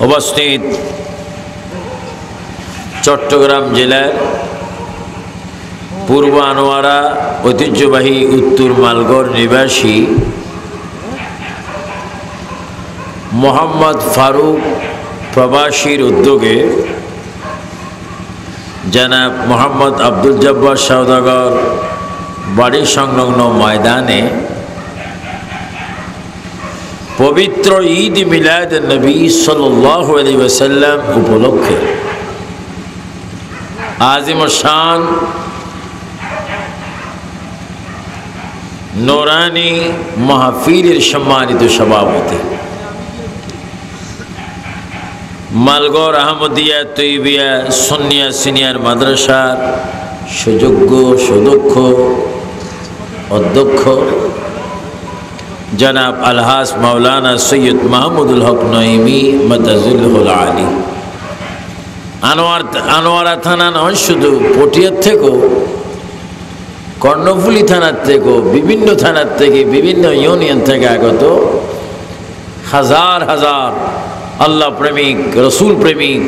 উপস্থিত চট্টগ্রাম জেলার পূর্ব আনোয়ারা ঐতিহ্যবাহী উত্তর মালগড় নিবাসী মোহাম্মদ ফারুক প্রবাসীর উদ্যোগে জনাব মোহাম্মদ আব্দুল জব্বার সওদাগর বাড়ি সংলগ্ন ময়দানে পবিত্র ঈদ মিলাদ নবী সাল্লাল্লাহু আলাইহি ওয়াসাল্লাম উপলক্ষে আজিম শান নূরানী মাহফিলের সম্মানিত সভাপতি মালগড় আহমদিয়া তৈবিয়া সুন্নিয়া সিনিয়র মাদ্রাসার সুযোগ্য সুদক্ষ অধ্যক্ষ জনাব আলহাজ মাওলানা সৈয়দ মাহমুদুল হক নঈমী মাদাজুল আলী আনোয়ারা থানা নয়, শুধু পটিয়ার থেকেও, কর্ণফুলী থানার থেকেও, বিভিন্ন থানার থেকে, বিভিন্ন ইউনিয়ন থেকে আগত হাজার হাজার আল্লাহ প্রেমিক, রসুল প্রেমিক,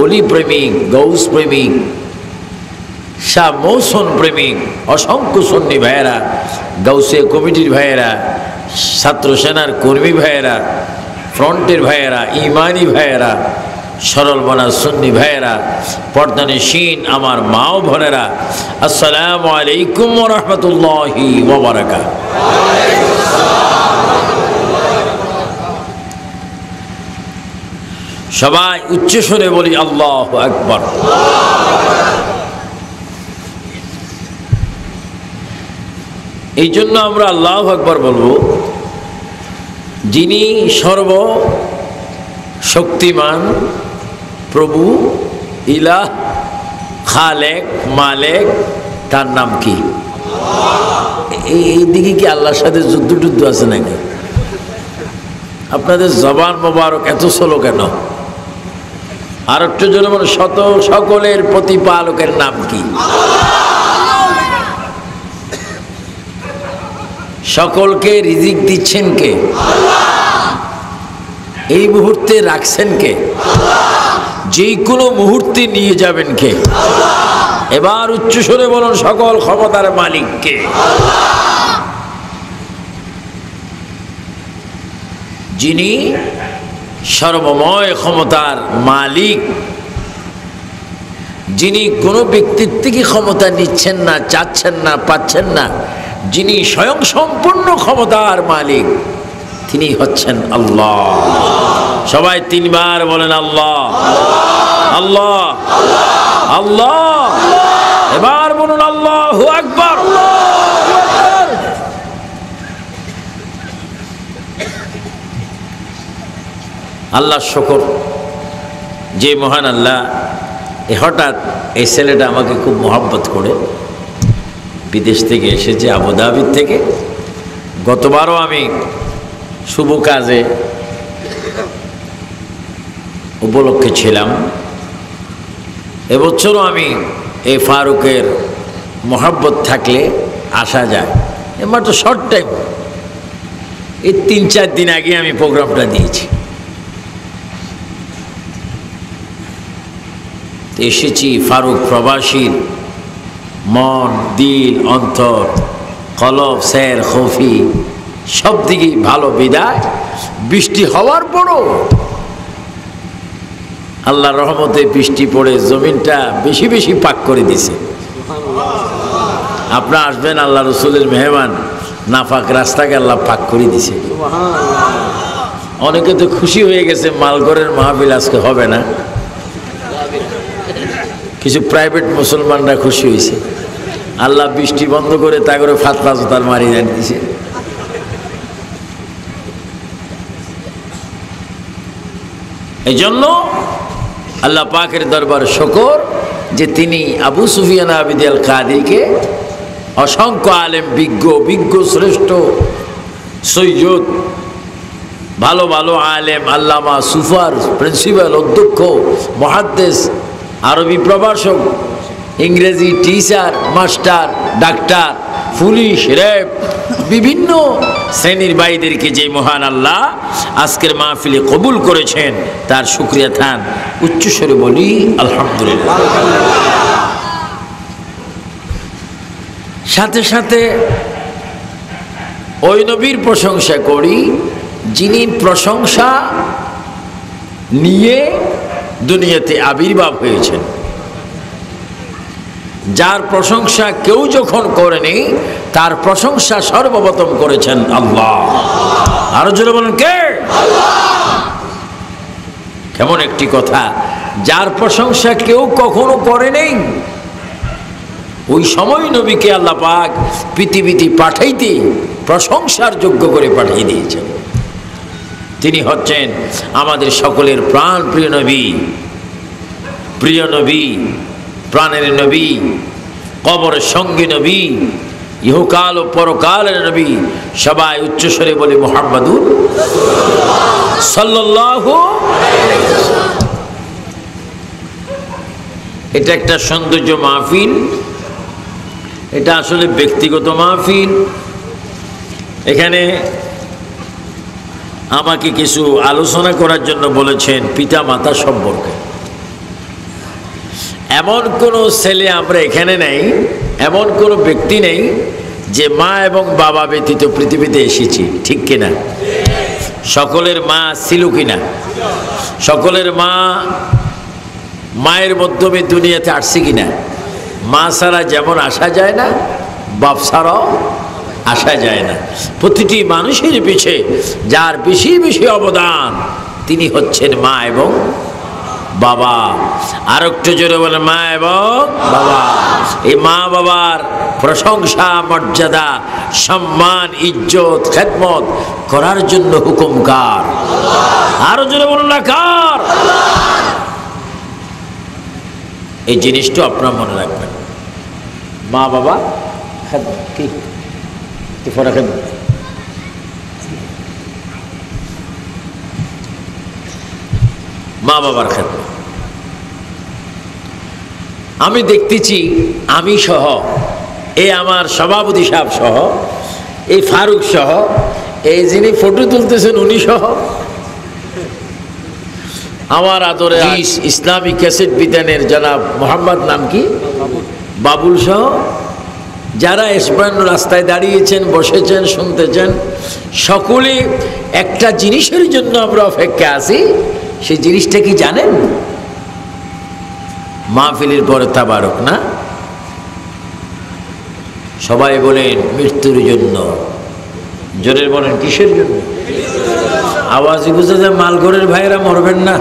অলি প্রেমিক, গৌস প্রেমিক, শাহ মৌসুম প্রেমিক, অসংখ্য সুন্নি ভাইয়েরা, গৌসে কমিটির ভাইয়েরা, ছাত্র সেনার কর্মী ভাইয়েরা, ফ্রন্টের ভাইয়েরা, ইমানি ভাইয়েরা, সরল মনা সুন্নি ভাইয়েরা, পর্দানিশীন আমার মাও ভরেরা, আসসালামু আলাইকুম ওয়া রাহমাতুল্লাহি ওয়া বারাকাতুহু। সবাই উচ্চ স্বরে বলি আল্লাহু আকবার। এই জন্য আমরা আল্লাহু আকবার বলবো, যিনি সর্ব শক্তিমান প্রভু, ইলাহ, খালেক, মালেক, তার নাম কি? এই দিকে কি আল্লাহর সাথে যুদ্ধ টুদ্ধ আছে নাকি? আপনাদের জবান মোবারক এত স্লো কেন? আর একটু জোরে বলো, সকলের প্রতিপালকের নাম কি? সকলকে রিজিক দিচ্ছেন কে? এই মুহূর্তে রাখছেন কে? যে কোনো মুহূর্তে নিয়ে যাবেন কে? এবার উচ্চস্বরে বলুন, সকল ক্ষমতার মালিক কে? যিনি সর্বময় ক্ষমতার মালিক, যিনি কোনো ব্যক্তির থেকে ক্ষমতা নিচ্ছেন না, চাচ্ছেন না, পাচ্ছেন না, যিনি স্বয়ং সম্পূর্ণ ক্ষমতার মালিক, তিনি হচ্ছেন আল্লাহ। সবাই তিনবার বলেন আল্লাহ, আল্লাহ, আল্লাহ। এবার বলুন আল্লাহু আকবার। আল্লাহ শুকর, যে মহান আল্লাহ হঠাৎ এই ছেলেটা আমাকে খুব মহব্বত করে বিদেশ থেকে এসেছে, আবুধাবির থেকে। গতবারও আমি শুভ কাজে উপলক্ষে ছিলাম, এবছরও আমি এই ফারুকের মহব্বত থাকলে আসা যায়। মাত্র শর্ট টাইম, এই 3-4 দিন আগে আমি প্রোগ্রামটা দিয়েছি। এসেছি ফারুক প্রবাসীর মন, দিল, অন্তর, কলব, সের, খফি সব দিকেই ভালো বিদায়। বৃষ্টি হওয়ার পরও আল্লাহর রহমতে বৃষ্টি পড়ে জমিনটা বেশি বেশি পাক করে দিছে। আপনারা আসবেন, আল্লাহ রসুলের মেহমান, নাফাক রাস্তাকে আল্লাহ পাক করে দিছে। অনেকে তো খুশি হয়ে গেছে মালগড়ের মাহফিল আজকে হবে না। কিছু প্রাইভেট মুসলমানরা খুশি হয়েছে, আল্লাহ বৃষ্টি বন্ধ করে তা করে ফাতলা জোতার মারি দিছে। এই জন্য আল্লাহ পাকের দরবার শুকর যে তিনি আবু সুফিয়ান আবিদ আল কাদিকে অসংখ্য আলেম, বিজ্ঞ শ্রেষ্ঠ সৈয়দ, ভালো ভালো আলেম, আল্লামা, সুফার, প্রিন্সিপাল, অধ্যক্ষ, মুহাদ্দিস, আরবি প্রভাষক, ইংরেজি teacher, master, doctor, police, RAB, বিভিন্ন শ্রেণীর ভাইদেরকে যে মহান আল্লাহ আজকের মাহফিলে কবুল করেছেন তার শুকরিয়া থান উচ্চস্বরে বলি আলহামদুলিল্লাহ। সাথে সাথে ওই নবীর প্রশংসা করি যিনি প্রশংসা নিয়ে দুনিয়াতে আবির্ভাব হয়েছেন, যার প্রশংসা কেউ যখন করেনি তার প্রশংসা সর্বপ্রথম করেছেন আল্লাহ। আরো জোরে বলেন কে? কেমন একটি কথা, যার প্রশংসা কেউ কখনো করেনি ওই সময় নবীকে আল্লাহ পাক পৃথিবীতে পাঠাইতে প্রশংসার যোগ্য করে পাঠিয়ে দিয়েছেন। তিনি হচ্ছেন আমাদের সকলের প্রাণ প্রিয় নবী, প্রিয় নবী, প্রাণের নবী, কবরের সঙ্গী নবী, ইহকাল ও পরকালের নবী। সবাই উচ্চস্বরে বলে মুহাম্মাদুর সাল্লাল্লাহু আলাইহি ওয়াসাল্লাম। এটা একটা সৌন্দর্য মাহফিল, এটা আসলে ব্যক্তিগত মাহফিল। এখানে আমাকে কিছু আলোচনা করার জন্য বলেছেন পিতা মাতা সম্পর্কে। এমন কোনো ছেলে আমরা এখানে নেই, এমন কোনো ব্যক্তি নেই যে মা এবং বাবা ব্যতীত পৃথিবীতে এসেছি, ঠিক কিনা? সকলের মা ছিল কিনা? সকলের মা মায়ের মাধ্যমে দুনিয়াতে আসছে কিনা? মা ছাড়া যেমন আসা যায় না, বাপ ছাড়াও আসা যায় না। প্রতিটি মানুষের পিছে যার বেশি বেশি অবদান তিনি হচ্ছেন মা এবং বাবা। আর একটু জোরে বলে মা এবং বাবা। এই মা বাবার প্রশংসা, মর্যাদা, সম্মান, ইজ্জত, খেদমত করার জন্য হুকুম কার? আরো জোরে বলুন না কার? এই জিনিসটা আপনারা মনে রাখবেন। মা বাবা খেদমত কি ফরা খেদমত। মা বাবার খেদমত আমি দেখতেছি, আমি সহ, এই আমার সভাপতি সাহেব সহ, এই ফারুক সহ, এই যিনি ফটো তুলতেছেন উনি সহ, আমার আদরে ইসলামী ক্যাসেট বিতানের জনাব মোহাম্মদ নাম কি বাবুল সহ যারা এসবান রাস্তায় দাঁড়িয়েছেন, বসেছেন, শুনতেছেন, সকলে একটা জিনিসের জন্য আমরা অপেক্ষা আছি। সেই জিনিসটা কি জানেন? মাহফিলের পরে তাবারক না? সবাই বলেন মৃত্যুর জন্য। জোরে বলেন কিসের জন্য? আওয়াজে বুঝে যায় মালঘরের ভাইয়েরা মরবেন না,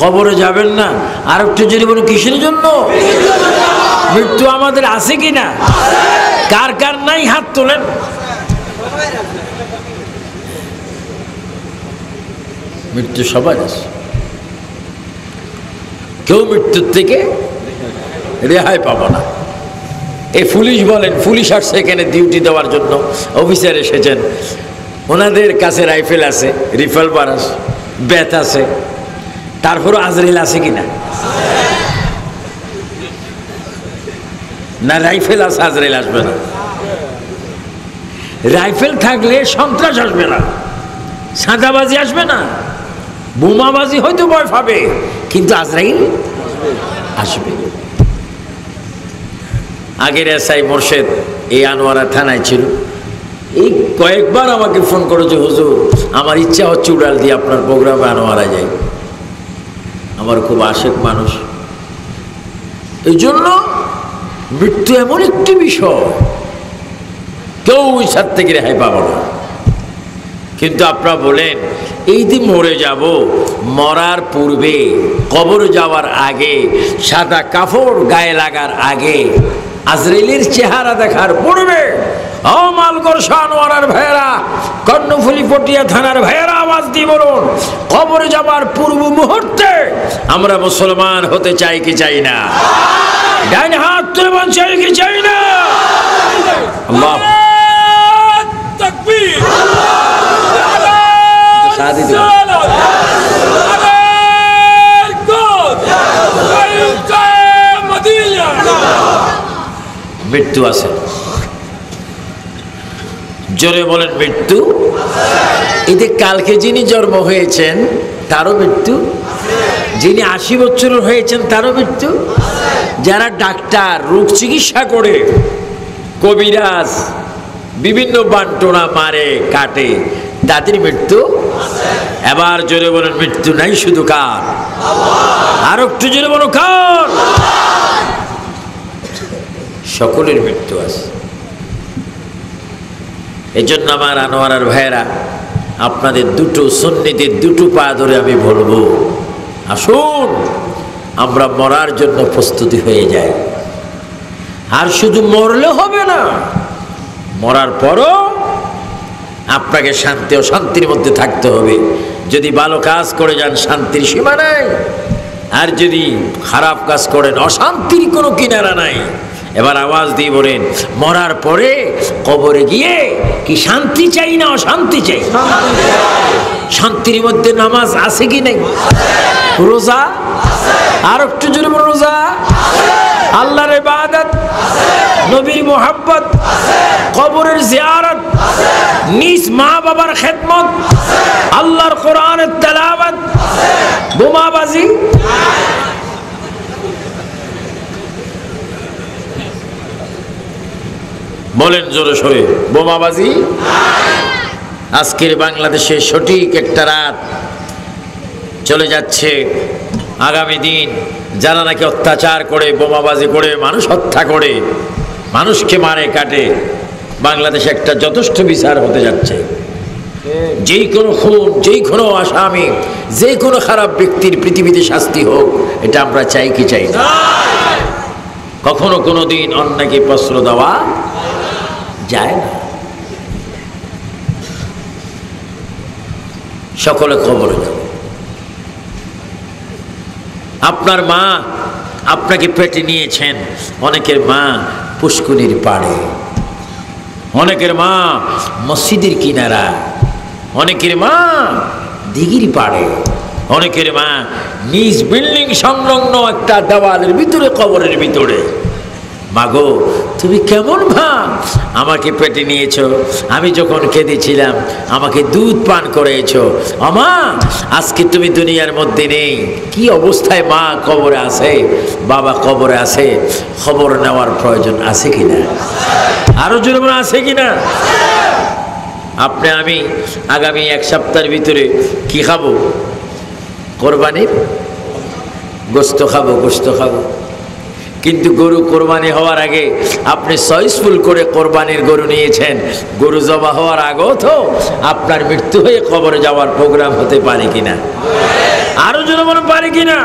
কবরে যাবেন না। আর একটু জোরে বলেন কিসের জন্য? মৃত্যু আমাদের আছে কিনা? কার কার নাই হাত তোলেন। মৃত্যু সবার আছে, কেউ মৃত্যুর থেকে রেহাই পাবো না। এই পুলিশ বলেন, পুলিশ আসছে এখানে ডিউটি দেওয়ার জন্য, অফিসার এসেছেন, ওনাদের কাছে রাইফেল আছে, রিভলভার আছে, ব্যাট আছে, তারপরও আজরাইল আছে কিনা? না রাইফেল আছে, আজরাইল আসবে না। রাইফেল থাকলে সন্ত্রাস আসবে না, সাদাবাজি আসবে না, বোমাবাজি হয়তো ভয় পাবে, কিন্তু আজরাইল আসবে। আগের এসআই মোর্শেদ এই আনোয়ারা থানায় ছিল, এই কয়েকবার আমাকে ফোন করেছে, হুজুর আমার ইচ্ছা হচ্ছে উড়াল দিয়ে আপনার প্রোগ্রামে আনোয়ারা যাই। আমার খুব আশেক মানুষ। এই জন্য মৃত্যু এমন একটি বিষয়, কেউ ইচ্ছার থেকে রেহাই পাবো না। কিন্তু আপনারা বলেন এই যে মরে যাব, মরার পূর্বে, কবরে যাওয়ার আগে, সাদা কাপড় গায়ে লাগার আগে আজরাইলের চেহারা দেখার পূর্বে, ও মালগড় শাহওয়ারার ভাইয়েরা, কর্ণফুলী পটিয়া থানার ভাইয়েরা আওয়াজ দিয়ে বলুন, কবরে যাবার পূর্ব মুহূর্তে আমরা মুসলমান হতে চাই কি চাই না? ডাইন হাত তুলে বলুন চাই কি চাই না? আল্লাহ তাকবীর। মৃত্যু আছে, জোরে বলেন মৃত্যু। এতে কালকে যিনি জন্ম হয়েছেন তারও মৃত্যু, যিনি 80 বছরের হয়েছেন তারও মৃত্যু, যারা ডাক্তার রোগ চিকিৎসা করে, কবিরাজ বিভিন্ন বান্টনা মারে কাটে, তাদের মৃত্যু। এবার জোরে বলেন মৃত্যু নাই শুধু কার? আর একটু জোরে বলো কার? সকলের মৃত্যু আছে। এই জন্য আমার আনোয়ারার ভাইয়েরা, আপনাদের দুটো সুন্নিদের দুটো পা ধরে আমি বলবো, আসুন আমরা মরার জন্য প্রস্তুতি হয়ে যাই। আর শুধু মরলে হবে না, মরার পরও আপনাকে শান্তি ও শান্তির মধ্যে থাকতে হবে। যদি ভালো কাজ করে যান শান্তির সীমা নাই, আর যদি খারাপ কাজ করেন অশান্তির কোনো কিনারা নাই। এবার আওয়াজ দিয়ে বলেন, মরার পরে কবরে গিয়ে কি শান্তি চাই না অশান্তি চাই? শান্তির মধ্যে নামাজ আছে কি নাই? রোজা, আর একটু জোরে বলো রোজা, আল্লাহর ইবাদত, নবীর মুহাব্বত, কবরের জিয়ারত, নিজ মা বাবার খেদমত, আল্লাহর কোরআনের তেলাওয়াত, বোমাবাজি। বলেন জোরে সরে, বোমাবাজি। আজকের বাংলাদেশে সঠিক একটা রাত চলে যাচ্ছে। আগামী দিন যারা নাকি অত্যাচার করে, বোমাবাজি করে, মানুষ হত্যা করে, মানুষকে মারে কাটে, বাংলাদেশে একটা যথেষ্ট বিচার হতে যাচ্ছে। যেই কোনো খুন, যেই কোনো আসামি, যে কোনো খারাপ ব্যক্তির পৃথিবীতে শাস্তি হোক, এটা আমরা চাই কি চাই না? কখনো কোনো দিন অন্যকে প্রশ্রয় দেওয়া যায় না। সকলে কবরে যাবে। আপনার মা আপনাকে পেটে নিয়েছেন, অনেকের মা পুষ্কুনির পাড়ে, অনেকের মা মসজিদের কিনারা, অনেকের মা দিঘির পাড়ে, অনেকের মা নিজ বিল্ডিং সংলগ্ন একটা দেওয়ালের ভিতরে, কবরের ভিতরে। মাগো তুমি কেমন মা, আমাকে পেটে নিয়েছ, আমি যখন কেঁদেছিলাম আমাকে দুধ পান করেছো, আমা আজকে তুমি দুনিয়ার মধ্যে নেই। কি অবস্থায় মা কবরে আছে, বাবা কবরে আছে, খবর নেওয়ার প্রয়োজন আছে কিনা? আরো জোরে বলে আছে কিনা? আপনি আমি আগামী এক সপ্তাহের ভিতরে কি খাবো? কোরবানির গোস্ত খাবো, গোস্ত খাবো। কিন্তু গরু কোরবানি হওয়ার আগে আপনি চয়েসফুল করে কোরবানির গরু নিয়েছেন, গরু জবা হওয়ার আগেও তো আপনার মৃত্যু হয়ে কবরে যাওয়ার প্রোগ্রাম হতে পারে কিনা? আরো জোরে বলেন পারে কিনা?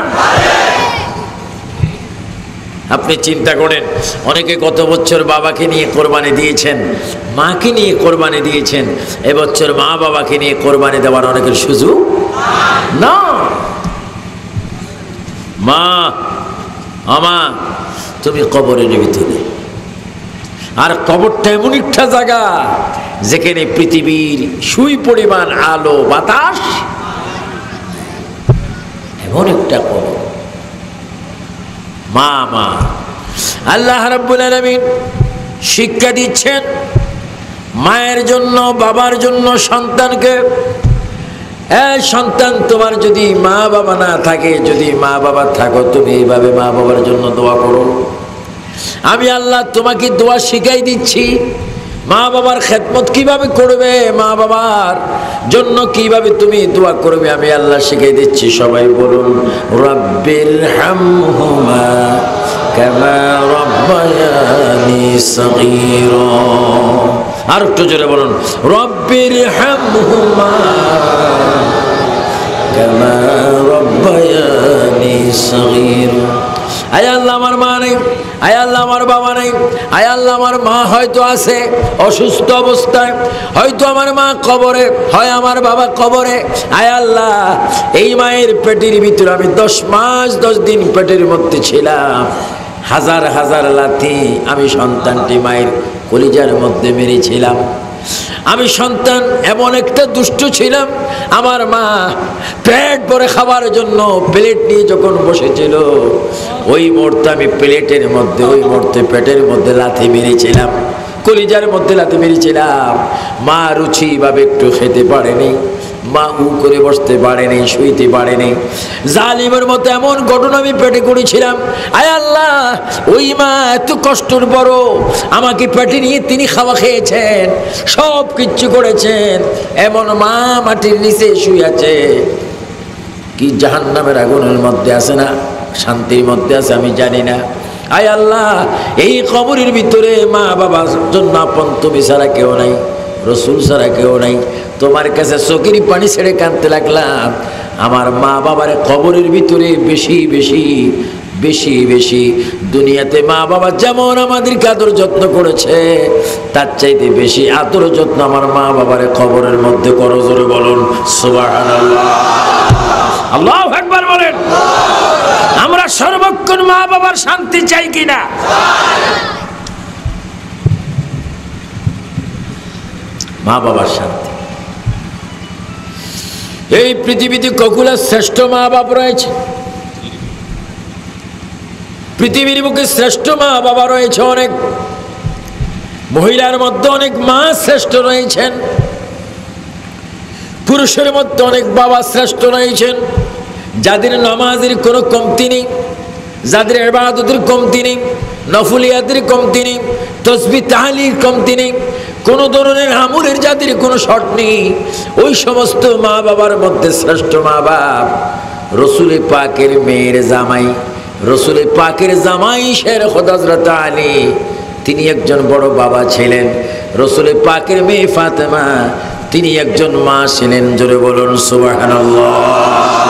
আপনি চিন্তা করেন, অনেকে কত বছর বাবাকে নিয়ে কোরবানি দিয়েছেন, মাকে নিয়ে কোরবানি দিয়েছেন, এবছর মা বাবাকে নিয়ে কোরবানি দেওয়ার অনেকের সুযোগ না। মা আমা তুমি কবরের ভিতরে, আর কবরটা এমন একটা জায়গা যেখানে পৃথিবীর সুই পরিমাণ আলো বাতাস, এমন একটা কবর। মা মা আল্লাহ রাব্বুল আলামিন শিক্ষা দিচ্ছেন মায়ের জন্য, বাবার জন্য সন্তানকে। সন্তান, তোমার যদি মা বাবা না থাকে, যদি মা বাবা থাকো, তুমি এইভাবে মা বাবার জন্য দোয়া করো। আমি আল্লাহ তোমাকে দোয়া শিখাই দিচ্ছি, মা বাবার খেদমত কিভাবে করবে, মা বাবার জন্য কিভাবে তুমি দোয়া করবে, আমি আল্লাহ শিখাই দিচ্ছি। সবাই বলুন, রাব্বির হামহুমা কামা রাব্বায়ানি সগীরা। আর একটু জোরে বলুন, রব্বির হামহুমা কামা রাব্বায়ানি সগীরা। আয় আল্লাহ আমার মা নেই, আয় আল্লাহ আমার বাবা নেই, আয় আল্লাহ আমার মা হয়তো আছে অসুস্থ অবস্থায়, হয়তো আমার মা কবরে, হয় আমার বাবা কবরে। আয় আল্লাহ এই মায়ের পেটের ভিতরে আমি 10 মাস 10 দিন পেটের মধ্যে ছিলাম, হাজার হাজার লাথি আমি সন্তানটি মায়ের কলিজার মধ্যে মেরেছিলাম। আমি সন্তান এমন একটা দুষ্ট ছিলাম, আমার মা পেট ভরে খাবার জন্য প্লেট নিয়ে যখন বসেছিল, ওই মুহূর্তে আমি প্লেটের মধ্যে, ওই মুহূর্তে পেটের মধ্যে লাথি মেরেছিলাম। কলিজার মধ্যে লাথি মেরেছিলাম। মা রুচি ভাবে একটু খেতে পারেনি, মা উ করে বসতে পারেনি, শুইতে পারেনি। জালিমের মতো এমন ঘটনা আমি পেটে করেছিলাম। আয় আল্লাহ, ওই মা এত কষ্টর বড়, আমাকে পেটে নিয়ে তিনি খাওয়া খেয়েছেন, সব কিচ্ছু করেছেন, এমন মা মাটির নিচে শুয়ে আছে। কি জাহান্নামের আগুনের মধ্যে আছে না শান্তির মধ্যে আছে আমি জানি না। আয় আল্লাহ, এই কবরের ভিতরে মা বাবার জন্য আপন তুমি ছাড়া কেউ নাই, রসুল ছাড়া কেউ নাই। তোমার কাছে চোখের পানি ছেড়ে কাঁদতে লাগলাম। আমার মা বাবার কবরের ভিতরে বেশি বেশি বেশি বেশি দুনিয়াতে মা বাবা যেমন আমাদেরকে আদর যত্ন করেছে, তার চাইতে বেশি আদর যত্ন আমার মা বাবার কবরের মধ্যে করো। জোরে বলুন সুবহানাল্লাহ। আল্লাহু আকবার বলেন। আমরা সর্বক্ষণ মা বাবার শান্তি চাই কিনা? মা বাবার শান্তি। এই পৃথিবীতে ককুলের শ্রেষ্ঠ মা বাপ রয়েছে, পৃথিবীর বুকে শ্রেষ্ঠ মা বাবা রয়েছে অনেক। মহিলার মধ্যে অনেক মা শ্রেষ্ঠ রয়েছেন, পুরুষের মধ্যে অনেক বাবা শ্রেষ্ঠ রয়েছেন, যাদের নামাজের কোনো কমতি নেই, যাদের ইবাদতের কমতি নেই, নফলিয়াতের কমতি নেই, তাসবিহ তাহলিল কমতি নেই, কোনো ধরনের আমলের যাদের কোনো শর্ট নেই, ওই সমস্ত মা বাবার মধ্যে শ্রেষ্ঠ মা বাপ রসুল পাকের মেয়ের জামাই, রসুল পাকের জামাই শের খোদা হযরত আলী, তিনি একজন বড় বাবা ছিলেন। রসুল পাকের মেয়ে ফাতেমা, তিনি একজন মা ছিলেন। জোরে বলুন সুবহানাল্লাহ।